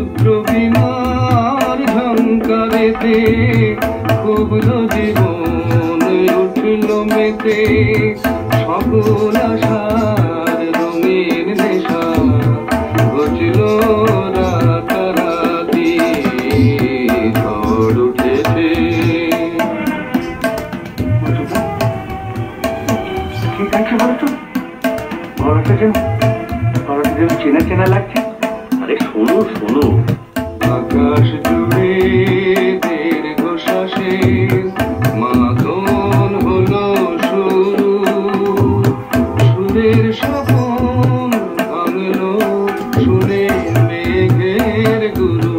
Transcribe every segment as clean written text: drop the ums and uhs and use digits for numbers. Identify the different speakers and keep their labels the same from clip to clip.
Speaker 1: রুদ্রবীণার ঝঙ্কারেতে ক্ষুব্ধ জীবন উঠল মেতে, সকল আশার রঙিন নেশা ঘটল রাতারাতি, ঝড় উঠেছে।
Speaker 2: ঠিক আছে বলতো, গলাটা যেন চেনা চেনা লাগছে। আরে শোনো শোনো,
Speaker 1: আকাশ জুড়ে দীর্ঘশ্বাসে মাদন হলো শুরু, সুরের স্বপন ভাঙলো শুনে মেঘের গুরু।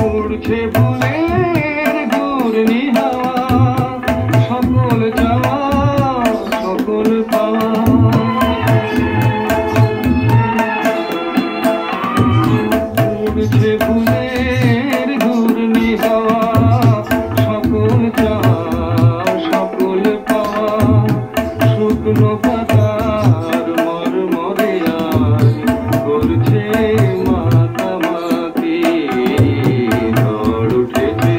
Speaker 1: উড়ছে ফুলের ঘূর্ণি হাওয়া, সকল চাওয়া সকল পাওয়া। উড়ছে ফুলের ঘূর্ণি হাওয়া, সকল চাওয়া সকল পাওয়া। শুকনো পাতার মরমরে আজ করছে মাতামাতি, ঝড় উঠেছে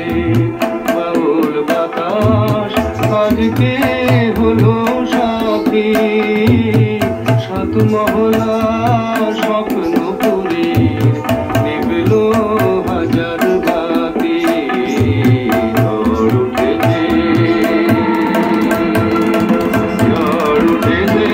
Speaker 1: বাউল বাতাস আজকে হলো সাথী। সাত মহলা স্বপ্নপুরী নিভল হাজার বাতি, ঝড় উঠেছে ঝড় উঠেছে।